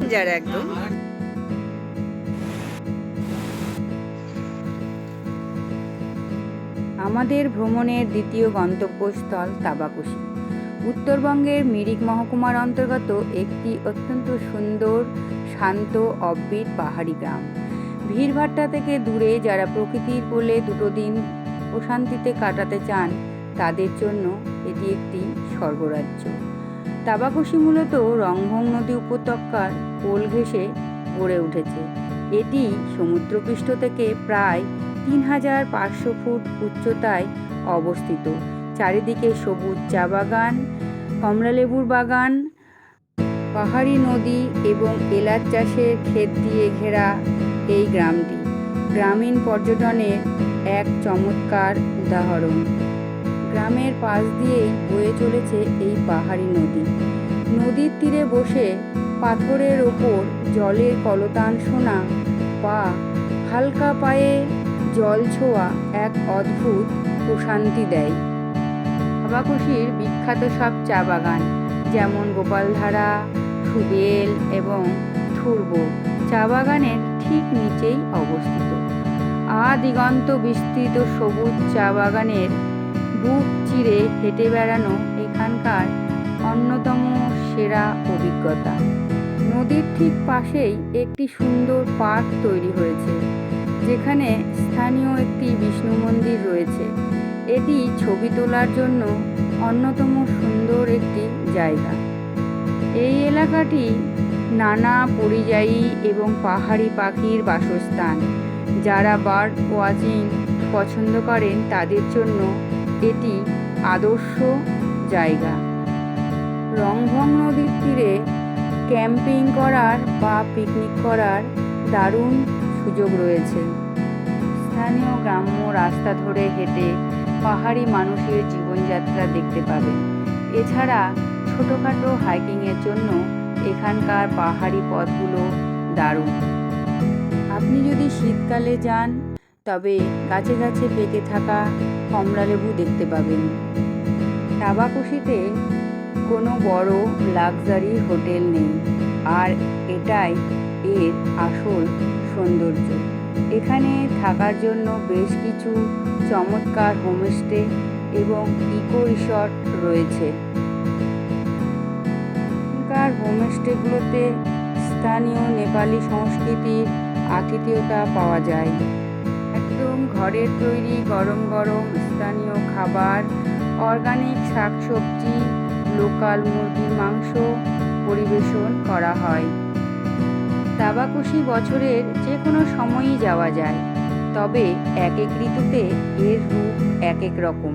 Danger একদম। আমাদের ভ্রমণের দ্বিতীয় গন্তব্যস্থল তাবাকুশি, উত্তরবঙ্গের মিরিক মহকুমার অন্তর্গত একটি অত্যন্ত সুন্দর, শান্ত, অব্বিট পাহাড়ি গ্রাম। ভিড়ভাট্টা থেকে দূরে যারা প্রকৃতির কোলে দুটো দিন প্রশান্তিতে কাটাতে চান, তাদের জন্য এটি একটি স্বর্গরাজ্য। তাবাকুশি মূলত রংভং নদী উপত্যকার কোল ঘেঁষে গড়ে উঠেছে। এটি সমুদ্রপৃষ্ঠ থেকে প্রায় ৩,৫০০ ফুট উচ্চতায় অবস্থিত। চারিদিকে সবুজ চা বাগান, কমলালেবুর বাগান, পাহাড়ি নদী এবং এলাচ চাষের ক্ষেত দিয়ে ঘেরা এই গ্রামটি গ্রামীণ পর্যটনের এক চমৎকার উদাহরণ। গ্রামের পাশ দিয়েই বয়ে চলেছে এই পাহাড়ি নদী। নদীর তীরে বসে পাথরের ওপর জলের কলতান শোনা বা হালকা পায়ে জল ছোঁয়া এক অদ্ভুত প্রশান্তি দেয়। তাবাকুশির বিখ্যাত সব চা বাগান যেমন গোপালধারা, সুবেল এবং থুরব চা বাগানের ঠিক নিচেই অবস্থিত। দিগন্ত বিস্তৃত সবুজ চা বাগানের বুক চিরে হেঁটে বেড়ানো এখানকার অন্যতম সেরা অভিজ্ঞতা। নদীর ঠিক পাশেই একটি সুন্দর পার্ক তৈরি হয়েছে, যেখানে স্থানীয় একটি বিষ্ণু মন্দির রয়েছে। এটি ছবি তোলার জন্য অন্যতম সুন্দর একটি জায়গা। এই এলাকাটি নানা পরিযায়ী এবং পাহাড়ি পাখির বাসস্থান। যারা বার্ড ওয়াচিং পছন্দ করেন তাদের জন্য এটি আদর্শ জায়গা। রংভং নদীর তীরে ক্যাম্পিং করার বা পিকনিক করার দারুণ সুযোগ রয়েছে। স্থানীয় গ্রাম্য রাস্তা ধরে হেঁটে পাহাড়ি মানুষের জীবনযাত্রা দেখতে পাবেন। এছাড়া ছোটোখাটো হাইকিংয়ের জন্য এখানকার পাহাড়ি পথগুলো দারুণ। আপনি যদি শীতকালে যান তবে গাছে গাছে পেকে থাকা কমলালেবু দেখতে পাবেন। তাবাকুশিতে কোনো বড় লাক্সারি হোটেল নেই, আর এটাই এর আসল সৌন্দর্য। এখানে থাকার জন্য বেশ কিছু চমৎকার হোমস্টে এবং ইকো রিসর্ট রয়েছে। এখানকার হোমস্টেগুলোতে স্থানীয় নেপালি সংস্কৃতির আতিথেয়তা পাওয়া যায়। একদম ঘরের তৈরি গরম গরম স্থানীয় খাবার, অর্গানিক শাকসবজি, লোকাল মুরগির মাংস পরিবেশন করা হয়। তাবাকুশি বছরের যে কোনো সময়ই যাওয়া যায়, তবে এক এক ঋতুতে এর রূপ এক এক রকম।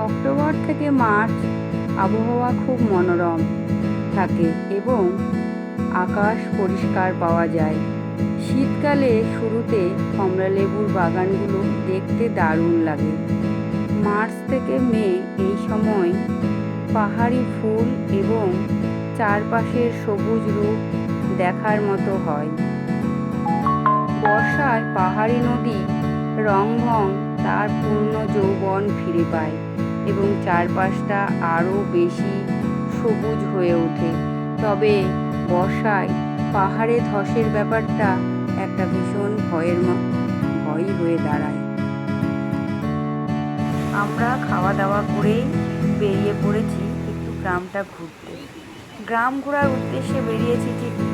অক্টোবর থেকে মার্চ আবহাওয়া খুব মনোরম থাকে এবং আকাশ পরিষ্কার পাওয়া যায়। শীতকালে শুরুতে কমলালেবুর বাগানগুলো দেখতে দারুণ লাগে। মার্চ থেকে মে এই সময় পাহাড়ি ফুল এবং চারপাশের সবুজ রূপ দেখার মতো হয়। বর্ষায় পাহাড়ি নদী রংভং তার পূর্ণ যৌবন ফিরে পায় এবং চারপাশটা আরও বেশি সবুজ হয়ে ওঠে। তবে বর্ষায় পাহাড়ে ধসের ব্যাপারটা একটা ভীষণ ভয়ই হয়ে দাঁড়ায়। আমরা খাওয়া দাওয়া করেই বেরিয়ে পড়েছি একটু গ্রামটা ঘুরতে। গ্রাম ঘোরার উদ্দেশ্যে বেরিয়েছি ঠিকই,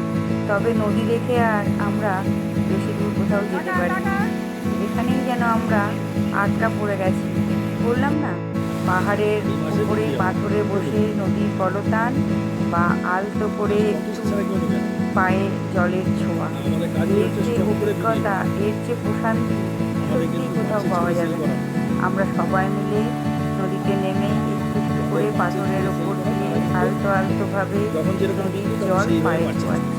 তবে নদী দেখে আর আমরা বেশি দূর কোথাও যেতে পারি। এখানেই যেন আমরা আটকা পড়ে গেছি। বললাম না, পাহাড়ের উপরে পাথরে বসে নদীর কলতান বা আলতো করে একটু পায়ে জলের ছোঁয়া, এর যে অভিজ্ঞতা, এর যে প্রশান্তি সত্যি কোথাও পাওয়া যাবে না। আমরা সবাই মিলে নদীতে নেমে একটু একটু করে পাথরের ওপর দিয়ে আলতো আলতোভাবে নদীর জল পায়ে ছোঁয়াচ্ছি।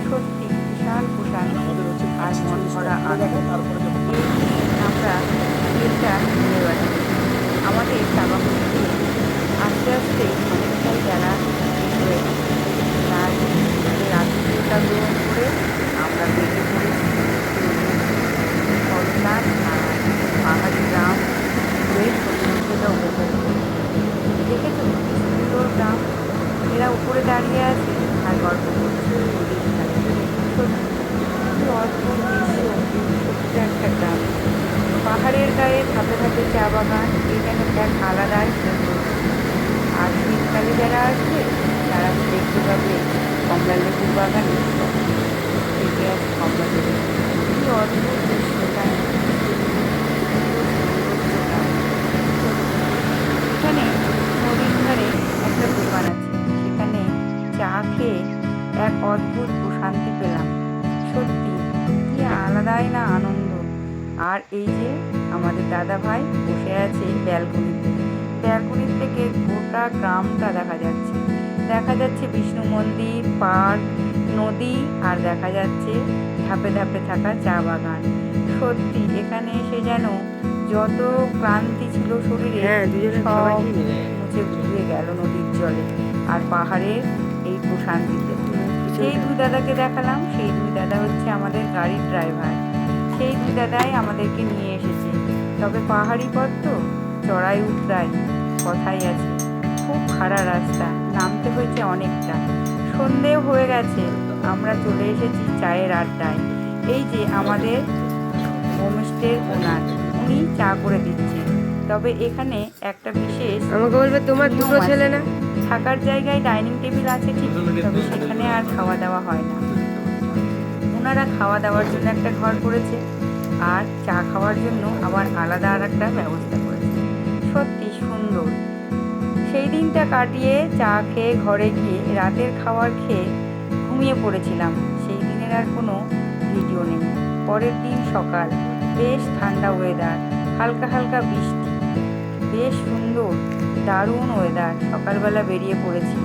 সত্যি বিশাল প্রশান্তি আর মন ভরা আনন্দ। আমরা ট্রেনটা ঘুরে বেড়াচ্ছি। আমাদের তাবাকুশিতে আস্তে আস্তে অনেকটাই বেলা হয়ে গেছে। তাই রাত্রিটা গ্রহণ করে আমরা বেরিয়ে পড়েছি কলতান আর পাহাড়ি গ্রাম ঘুরে সৌন্দর্যটা উপভোগ করি। দেখেছো সুন্দর গ্রাম, এরা উপরে দাঁড়িয়ে আছে আর গল্প করছে। বাগানে থেকে আছে কমলা লেবু। কি অদ্ভুত দৃশ্য, তাই না? এখানে নদীর ধারে একটা দোকান আছে, সেখানে চা খেয়ে এক অদ্ভুত প্রশান্তি পেলাম। সত্যি কি আলাদাই না আনন্দ। আর এই যে আমাদের দাদা ভাই বসে আছে ব্যালকনিতে, ব্যালকনির থেকে গোটা গ্রামটা দেখা যাচ্ছে বিষ্ণু মন্দির, পার্ক, নদী, আর দেখা যাচ্ছে ধাপে ধাপে থাকা চা বাগান। সত্যি এখানে এসে যেন যত ক্লান্তি ছিল শরীরে সব মুছে ঘুরিয়ে গেল নদীর জলে আর পাহাড়ের এই প্রশান্তিতে। সেই দুই দাদাকে দেখালাম, সেই দুই দাদা হচ্ছে আমাদের গাড়ির ড্রাইভার। সেই দুই দাদাই আমাদেরকে নিয়ে এসেছে। তবে পাহাড়ি পথ তো, চড়াই উতরাই কথাই আছে, খুব খাড়া রাস্তা, নামতে হয়েছে অনেকটা। সন্ধেও হয়ে গেছে, আমরা চলে এসেছি চায়ের আড্ডায়। এই যে আমাদের হোমস্টের ওনার, উনি চা করে দিচ্ছেন। তবে এখানে একটা বিশেষ, আমাকে বলবে তোমার দুটো ছেলে না, থাকার জায়গায় ডাইনিং টেবিল আছে ঠিক, তবে সেখানে আর খাওয়া দাওয়া হয় না। ওনারা খাওয়া দাওয়ার জন্য একটা ঘর করেছে আর চা খাওয়ার জন্য আবার আলাদা আর একটা ব্যবস্থা করেছে। সত্যি সুন্দর। সেই দিনটা কাটিয়ে চা খেয়ে ঘরে গিয়ে রাতের খাবার খেয়ে ঘুমিয়ে পড়েছিলাম। সেই দিনের আর কোনো ভিডিও নেই। পরের দিন সকাল, বেশ ঠান্ডা ওয়েদার, হালকা হালকা বৃষ্টি, বেশ সুন্দর দারুণ ওয়েদার। সকালবেলা বেরিয়ে পড়েছি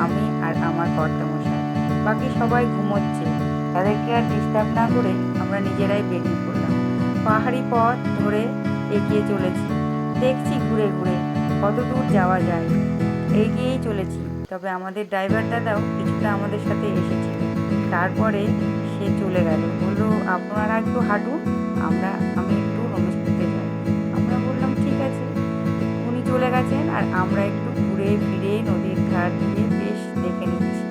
আমি আর আমার কর্তামশাই। বাকি সবাই ঘুমোচ্ছে, তাদেরকে আর ডিস্টার্ব না করে আমরা নিজেরাই বেরিয়ে পড়লাম। পাহাড়ি পথ ধরে এগিয়ে চলেছি, দেখছি ঘুরে ঘুরে কত দূর যাওয়া যায়। এগিয়েই চলেছি, তবে আমাদের ড্রাইভার দাদাও কিছুটা আমাদের সাথে এসেছিল। তারপরে সে চলে গেল, বললো আপনারা একটু হাঁটুন, আমি একটু হোমস্টেতে যাই। আমরা বললাম ঠিক আছে। উনি চলে গেছেন আর আমরা একটু ঘুরে ফিরে নদীর ধার দিয়ে বেশ দেখে নিচ্ছি।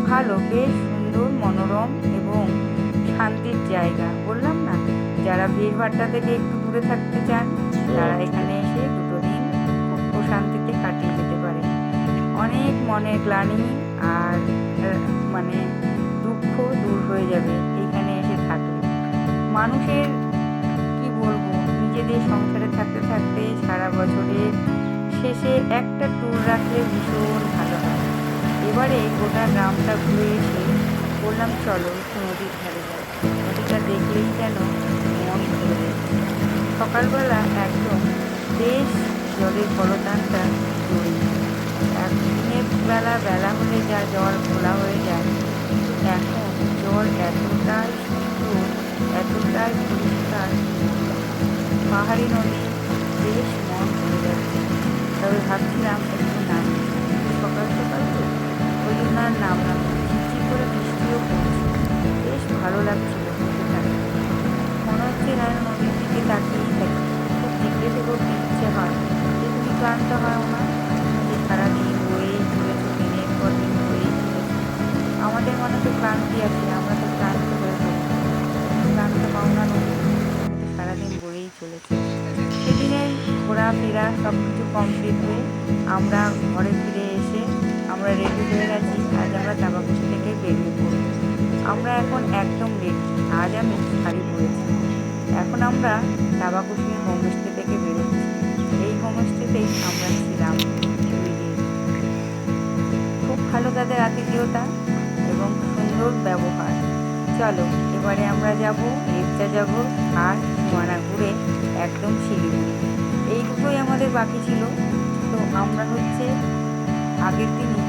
ভালো, বেশ সুন্দর, মনোরম এবং শান্তির জায়গা। বললাম না, যারা ভিড়ভাট্টা থেকে একটু দূরে থাকতে চান তারা এখানে এসে দুটো দিন খুব প্রশান্তিতে কাটিয়ে যেতে পারে। অনেক মনের গ্লানি আর মানে দুঃখ দূর হয়ে যাবে এইখানে এসে থাকলে। মানুষের কি বলবো, নিজেদের সংসারে থাকতে থাকতে সারা বছরের শেষে একটা ট্যুর রাখলে ভীষণ ভালো হয়। এবারে গোটা গ্রামটা ঘুরে এসে বললাম চলো একটু নদীর ধারে যাই। নদীটা দেখলেই যেন মন ভরে যাচ্ছে। সকালবেলা একদম বেশ জলের কলতানটা জড়িয়ে, দিনের বেলা হলে যা জল ঘোলা হয়ে যায়, কিন্তু এখন জল এতটাই সুন্দর, এতটাই পরিষ্কার। পাহাড়ি নদী, বেশ মন ভরে যাচ্ছে। তবে ভাবছিলাম একটু নামি, সকাল সকাল তো, ওই জন্য আর নামলাম। ঝিরঝির করে বৃষ্টিও পড়ছে, বেশ ভালো লাগছিল বলতে থাকতে। মনে হচ্ছে না নদীর দিকে তাকিয়েই থাকি, খুব জিজ্ঞেস করতে ইচ্ছে হয় যে তুমি ক্লান্ত হয় না, যে সারাদিন বয়ে চলেছ, দিনের পর দিন বয়ে চলেছে। আমাদের মনে তো ক্লান্তি আছে, আমরা তো ক্লান্ত হয়ে পড়ি, ক্লান্ত পাও না নদী, সারাদিন বয়েই চলেছে। সেদিনের ঘোরাফেরা সব কিছু কমপ্লিট হয়ে আমরা ঘরে ফিরে এসে আমরা রেডি হয়ে গেছি। আজ আমরা চাপাকুচি থেকে বেরিয়ে পড়ব। আমরা এখন একদম রেডি। আজ আমি শাড়ি পরেছি। এখন আমরা চাপাকুচির হোমস্টে থেকে বেরোচ্ছি। এই হোমস্টেতেই আমরা ছিলাম 2 দিন। খুব ভালো তাদের আতিথেয়তা এবং সুন্দর ব্যবহার। চলো এবারে আমরা যাব লেপচাজগর আর সীমানা ঘুরে একদম শিলিগুড়ি। এই দুটোই আমাদের বাকি ছিল। তো আমরা হচ্ছে আগের দিনই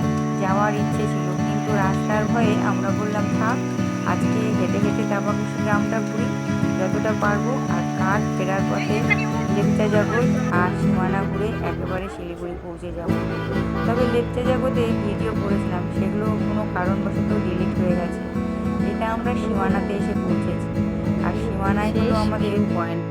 যাওয়ার ইচ্ছে ছিল, কিন্তু রাস্তার ভয়ে আমরা বললাম থাক, আজকে হেঁটে হেঁটে চাপাকুচি গ্রামটা ঘুরি যতটা পারবো, আর কাল ফেরার পথে লেপচাজগর আর সীমানা ঘুরে একেবারে শিলিগুড়ি পৌঁছে যাব। তবে লেপচাজগরে ভিডিও করেছিলাম, সেগুলো কোনো কারণবশত ডিলিট হয়ে গেছে। এটা আমরা সীমানাতে এসে পৌঁছেছি, আর সীমানায় হলো আমাদের পয়েন্ট।